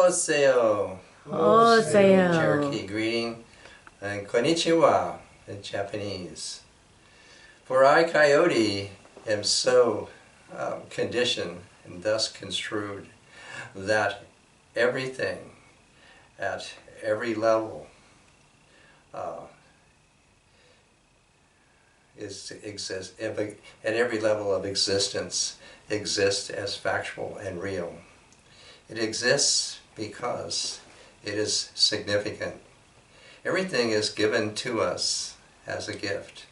Oseo. Oseo. Cherokee greeting. And konnichiwa in Japanese. For I, Coyote, am so conditioned and thus construed that everything at every level at every level of existence exists as factual and real. It exists because it is significant. Everything is given to us as a gift,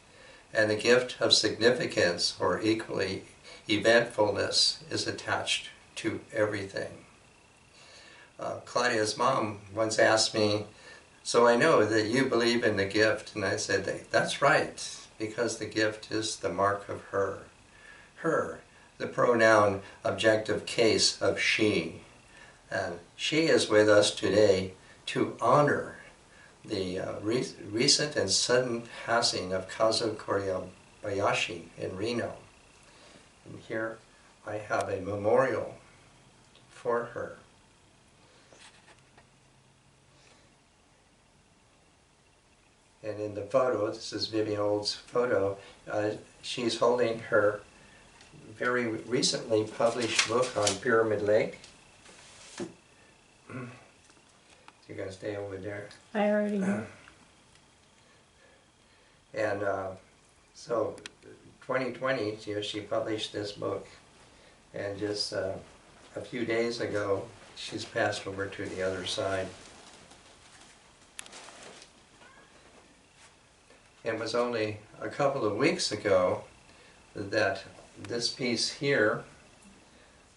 and the gift of significance or equally eventfulness is attached to everything. Claudia's mom once asked me, "So I know that you believe in the gift," and I said, "That's right, because the gift is the mark of her." Her, the pronoun objective case of she. And she is with us today to honor the recent and sudden passing of Kazu Korebayashi in Reno. And here I have a memorial for her. And in the photo, this is Vivian Old's photo, she's holding her very recently published book on Pyramid Lake. You're going to stay over there? I already know. And so 2020, she published this book. And just a few days ago, she's passed over to the other side. It was only a couple of weeks ago that this piece here,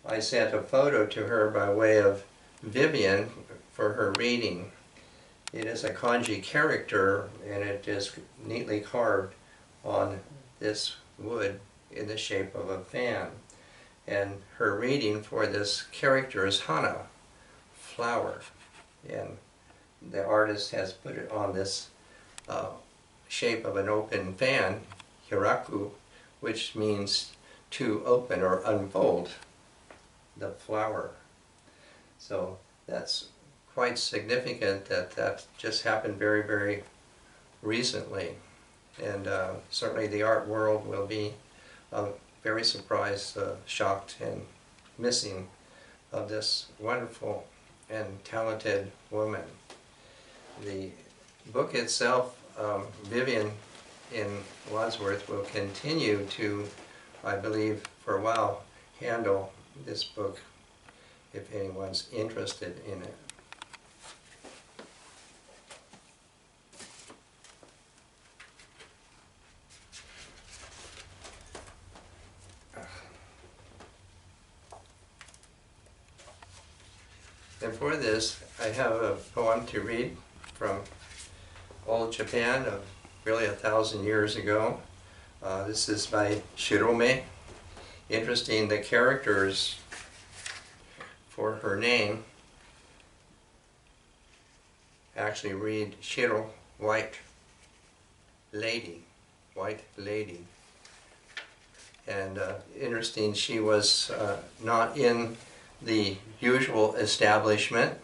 I sent a photo to her by way of Vivian for her reading. It is a kanji character, and it is neatly carved on this wood in the shape of a fan. And her reading for this character is hana, flower. And the artist has put it on this shape of an open fan, hiraku, which means to open or unfold the flower. So that's quite significant that that just happened very, very recently. And certainly the art world will be very surprised, shocked, and missing of this wonderful and talented woman. The book itself, Vivian in Wadsworth will continue to, I believe, for a while, handle this book if anyone's interested in it. And for this, I have a poem to read from old Japan of really 1,000 years ago. This is by Shirome. Interesting, the characters for her name actually read Shiro, white lady, white lady. And interesting, she was not in the usual establishment.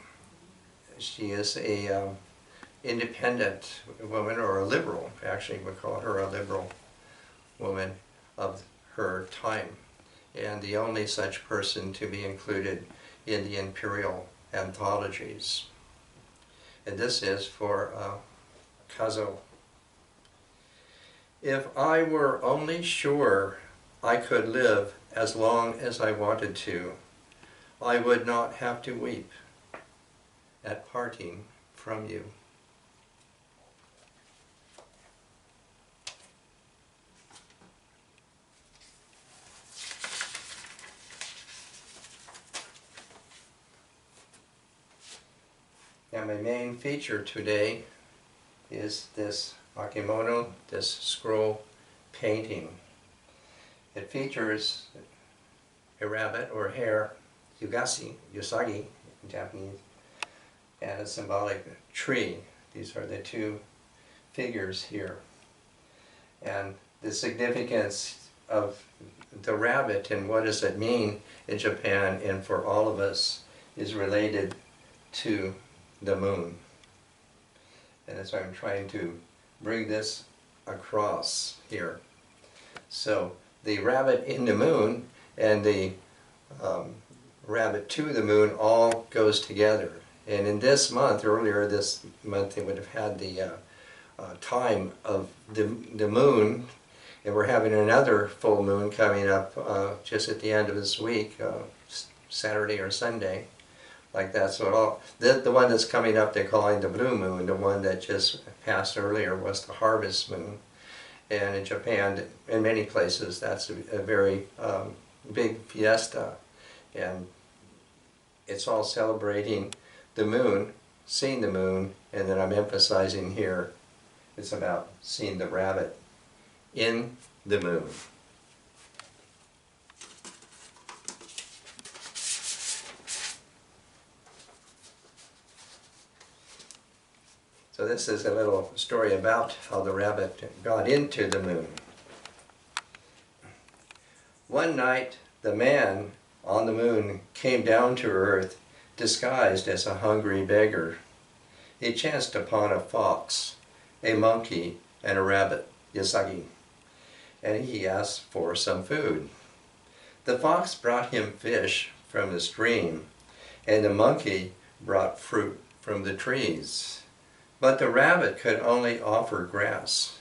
She is a independent woman, or a liberal, actually we call her a liberal woman of her time, and the only such person to be included in the imperial anthologies. And this is for Kazo. If I were only sure I could live as long as I wanted to, I would not have to weep at parting from you. And my main feature today is this akimono, this scroll painting. It features a rabbit or hare, yusagi in Japanese, and a symbolic tree. These are the two figures here. And the significance of the rabbit and what does it mean in Japan and for all of us is related to the moon. And that's why I'm trying to bring this across here. So the rabbit in the moon and the rabbit to the moon all goes together. And in this month, earlier this month, they would have had the time of the moon, and we're having another full moon coming up just at the end of this week, Saturday or Sunday, like that. So the one that's coming up they're calling the blue moon. The one that just passed earlier was the harvest moon. And in Japan, in many places, that's a very big fiesta. And it's all celebrating the moon, seeing the moon, and then I'm emphasizing here, it's about seeing the rabbit in the moon. So this is a little story about how the rabbit got into the moon. One night, the man on the moon came down to earth disguised as a hungry beggar. He chanced upon a fox, a monkey, and a rabbit, Yasagi, and he asked for some food. The fox brought him fish from the stream, and the monkey brought fruit from the trees. But the rabbit could only offer grass.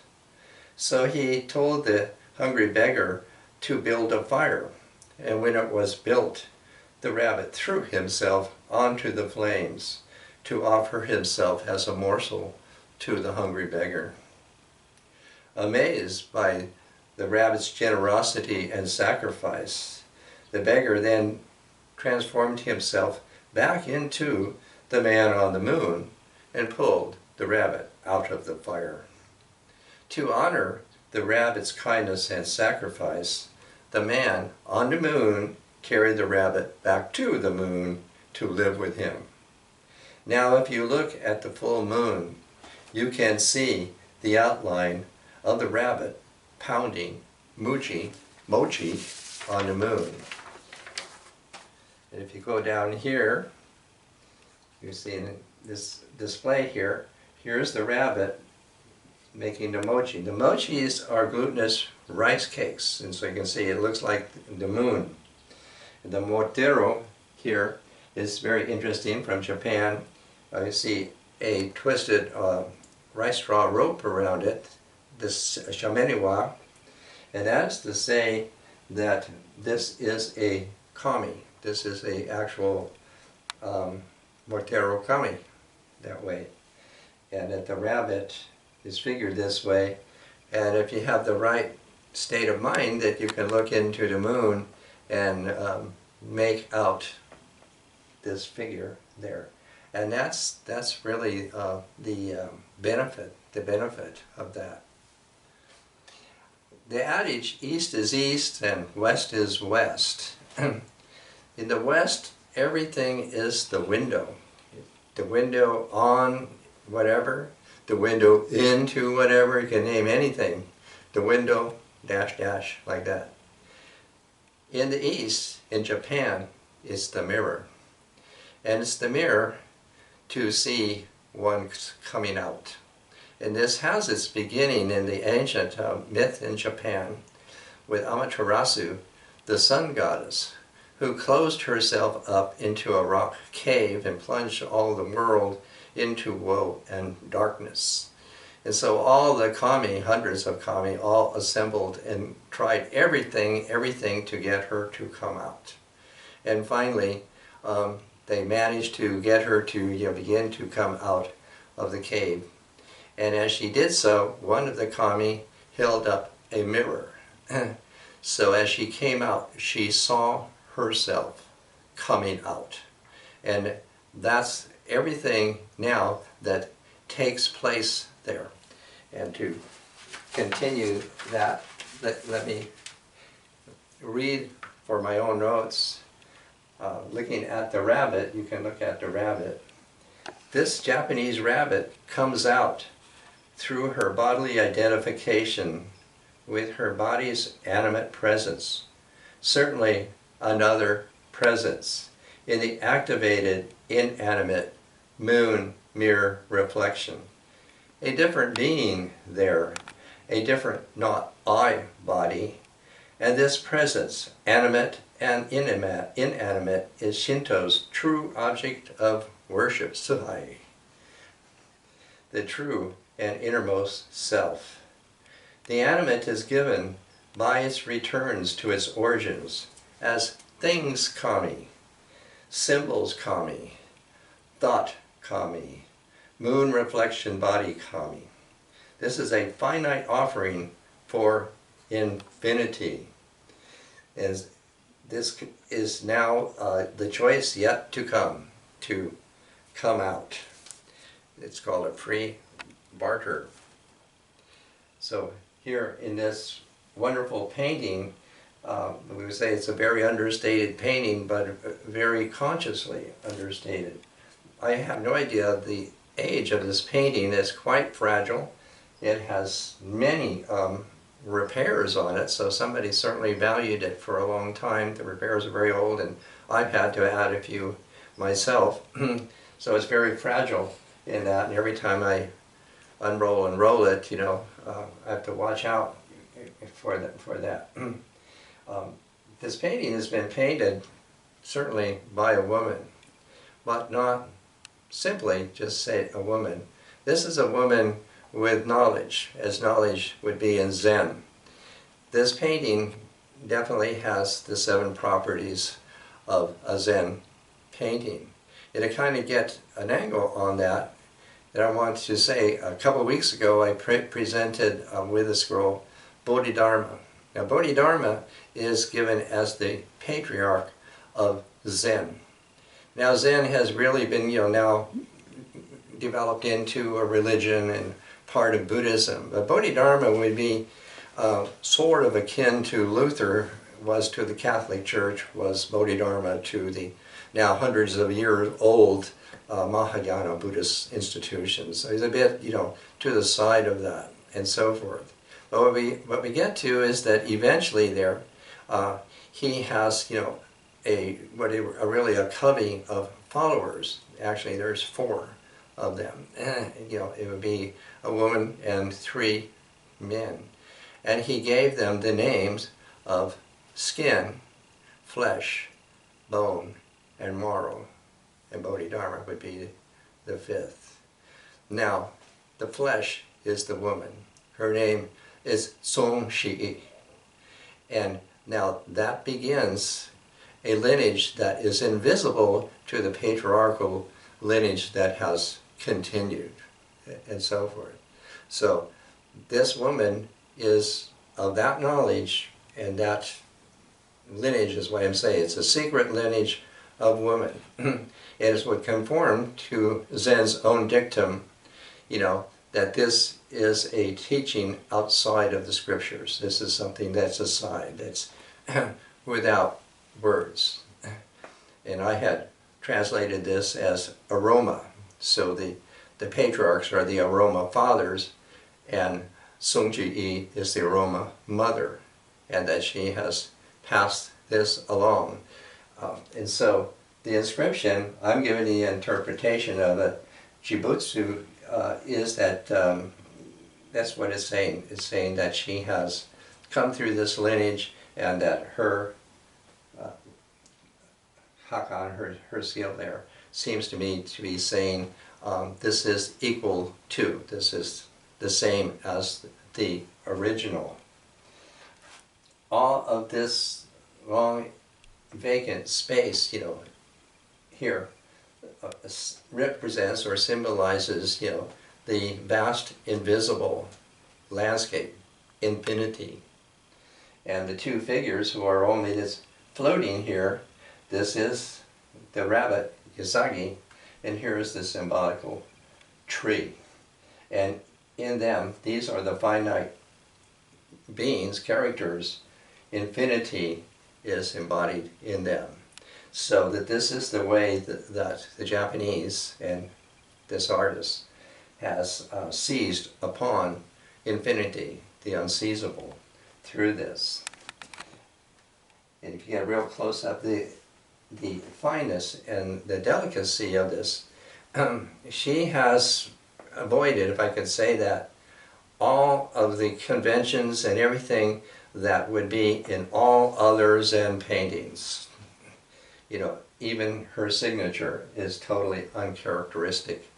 So he told the hungry beggar to build a fire, and when it was built, the rabbit threw himself onto the flames to offer himself as a morsel to the hungry beggar. Amazed by the rabbit's generosity and sacrifice, the beggar then transformed himself back into the man on the moon and pulled the rabbit out of the fire. To honor the rabbit's kindness and sacrifice, the man on the moon carried the rabbit back to the moon to live with him. Now if you look at the full moon, you can see the outline of the rabbit pounding mochi on the moon. And if you go down here, you see in this display here, here's the rabbit making the mochi. The mochis are glutinous rice cakes, and so you can see it looks like the moon. The motero here is very interesting from Japan. You see a twisted rice straw rope around it, this shameniwa, and that is to say that this is a kami. This is a actual motero kami that way. And that the rabbit is figured this way, and if you have the right state of mind that you can look into the moon and make out this figure there. And that's really the benefit of that. The adage, east is east and west is west. In the west, everything is the window. The window on whatever, the window into whatever, you can name anything. The window, dash, dash, like that. In the east, in Japan, it's the mirror. And it's the mirror to see one coming out. And this has its beginning in the ancient myth in Japan with Amaterasu, the sun goddess, who closed herself up into a rock cave and plunged all the world into woe and darkness. And so all the kami, hundreds of kami, all assembled and tried everything to get her to come out. And finally, they managed to get her to begin to come out of the cave. And as she did so, one of the kami held up a mirror. So as she came out, she saw herself coming out. And that's everything now that takes place there. And to continue that, let me read for my own notes. Looking at the rabbit, you can look at the rabbit. This Japanese rabbit comes out through her bodily identification with her body's animate presence. Certainly another presence in the activated, inanimate moon, mirror, reflection. A different being there, a different not I body, and this presence, animate and inanimate, is Shinto's true object of worship, Suhai, the true and innermost self. The animate is given by its returns to its origins as things kami, symbols kami, thought kami, moon reflection body kami. This is a finite offering for infinity. And this is now the choice yet to come out. It's called a free barter. So here in this wonderful painting, we would say it's a very understated painting, but very consciously understated. I have no idea the age of this painting. It's quite fragile. It has many repairs on it, so somebody certainly valued it for a long time. The repairs are very old, and I've had to add a few myself. So it's very fragile in that, and every time I unroll and roll it, I have to watch out for that. This painting has been painted certainly by a woman, but not simply just say a woman. This is a woman with knowledge, as knowledge would be in Zen. This painting definitely has the 7 properties of a Zen painting. And to kind of get an angle on that, I want to say, a couple of weeks ago I presented with a scroll Bodhidharma. Now Bodhidharma is given as the patriarch of Zen. Now Zen has really been now developed into a religion and part of Buddhism. But Bodhidharma would be sort of akin to Luther was to the Catholic Church, was Bodhidharma to the now hundreds of years old Mahayana Buddhist institutions. So he's a bit, to the side of that and so forth. But what we get to is that eventually there, he has, really a covey of followers. Actually, there's 4 of them. It would be a woman and 3 men. And he gave them the names of skin, flesh, bone, and marrow. And Bodhidharma would be the 5th. Now, the flesh is the woman. Her name is Song Shi. And now that begins a lineage that is invisible to the patriarchal lineage that has continued, and so forth. So this woman is of that knowledge, and that lineage is what I'm saying. It's a secret lineage of woman. It would conform to Zen's own dictum, that this is a teaching outside of the scriptures. This is something that's aside, that's without words. And I had translated this as aroma. So the patriarchs are the aroma fathers, and Song Ji is the aroma mother, and that she has passed this along. And so the inscription, I'm giving the interpretation of it, Jibutsu, is that that's what it's saying. It's saying that she has come through this lineage, and that her hakan, her seal there, seems to me to be saying this is equal to, this is the same as the original. All of this long vacant space, here represents or symbolizes, the vast invisible landscape, infinity. And the 2 figures who are only just floating here, this is the rabbit, Yasagi, and here is the symbolical tree. And in them, these are the finite beings, characters. Infinity is embodied in them. So that this is the way that the Japanese and this artist has seized upon infinity, the unseizable, through this. And if you get real close up, the fineness and the delicacy of this she has avoided, if I could say that, all of the conventions and everything that would be in all others and paintings. You know, even her signature is totally uncharacteristic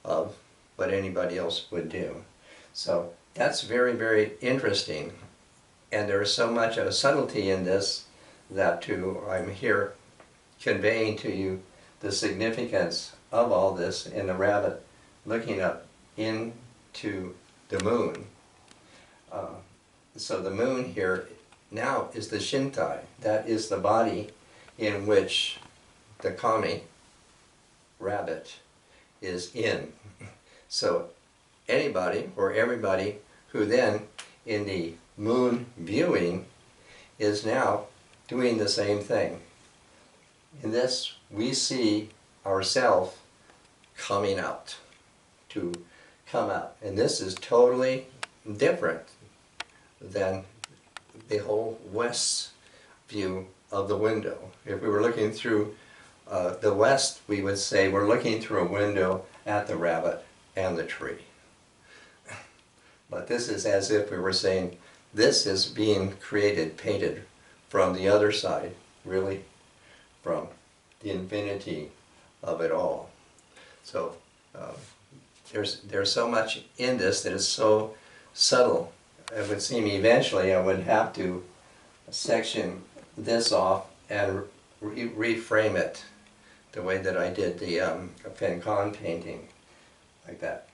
of what anybody else would do. So that's very, very interesting. And there is so much of a subtlety in this that I'm here conveying to you the significance of all this in the rabbit looking up into the moon. So the moon here now is the Shintai. That is the body in which the kami, rabbit, is in. So anybody or everybody who then in the moon viewing is now doing the same thing. In this we see ourselves coming out, to come out. And this is totally different than the whole west view of the window. If we were looking through the west, we would say we're looking through a window at the rabbit and the tree. But this is as if we were saying this is being created, painted from the other side, really from the infinity of it all. So there's so much in this that is so subtle. It would seem eventually I would have to section this off and reframe it the way that I did the Fencon painting, like that.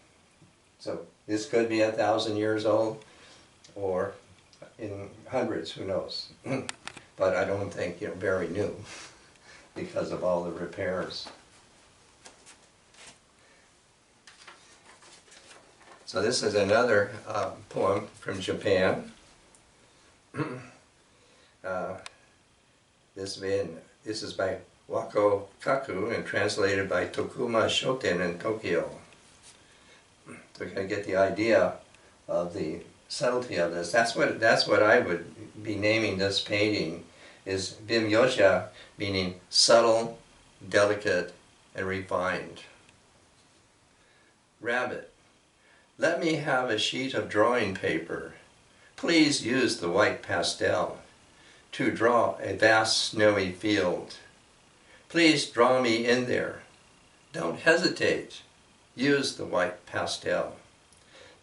So this could be 1,000 years old, or in hundreds, who knows. But I don't think very new because of all the repairs. So this is another poem from Japan. This is by Wako Kaku and translated by Tokuma Shoten in Tokyo. So you can get the idea of the subtlety of this. That's what I would be naming this painting, is Bimyosha, meaning subtle, delicate, and refined. Rabbit. Let me have a sheet of drawing paper. Please use the white pastel to draw a vast snowy field. Please draw me in there. Don't hesitate. Use the white pastel.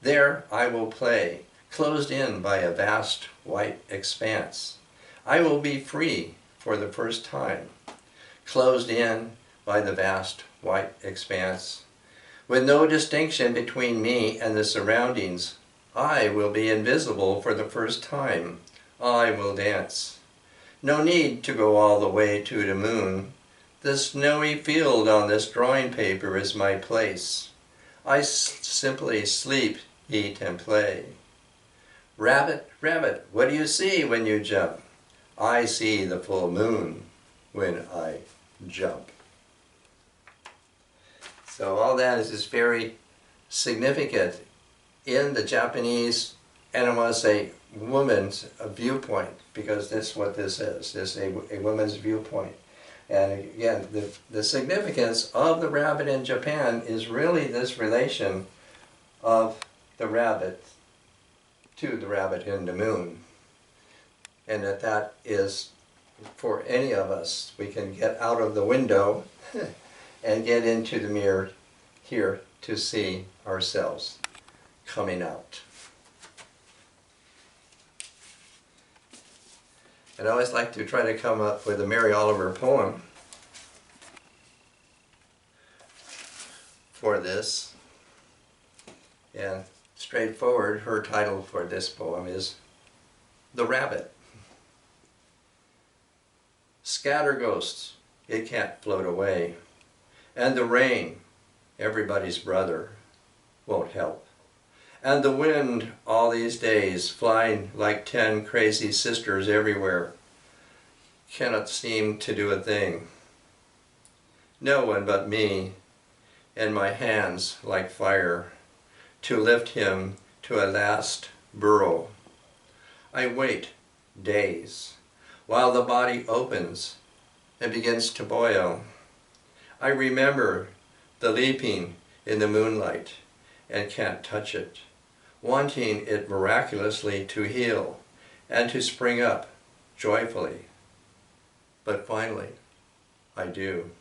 There I will play, closed in by a vast white expanse. I will be free for the first time, closed in by the vast white expanse. With no distinction between me and the surroundings, I will be invisible for the first time. I will dance. No need to go all the way to the moon. The snowy field on this drawing paper is my place. I simply sleep, eat, and play. Rabbit, rabbit, what do you see when you jump? I see the full moon when I jump. So all that is just very significant in the Japanese, and I want to say woman's viewpoint, because that's what this is. This is a woman's viewpoint. And again, the significance of the rabbit in Japan is really this relation of the rabbit to the rabbit in the moon. And that is, for any of us, we can get out of the window and get into the mirror here to see ourselves coming out. And I always like to try to come up with a Mary Oliver poem for this. And straightforward, her title for this poem is The Rabbit. Scatter ghosts, it can't float away. And the rain, everybody's brother, won't help. And the wind all these days, flying like 10 crazy sisters everywhere, cannot seem to do a thing. No one but me, and my hands like fire, to lift him to a last burrow. I wait days, while the body opens and begins to boil. I remember the leaping in the moonlight, and can't touch it, wanting it miraculously to heal and to spring up joyfully. But finally, I do.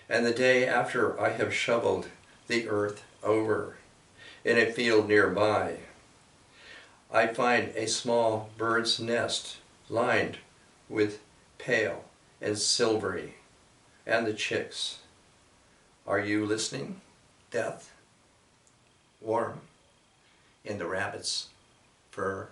And the day after I have shoveled the earth over in a field nearby, I find a small bird's nest lined with pale and silvery, and the chicks. Are you listening? Death, warm in the rabbit's fur.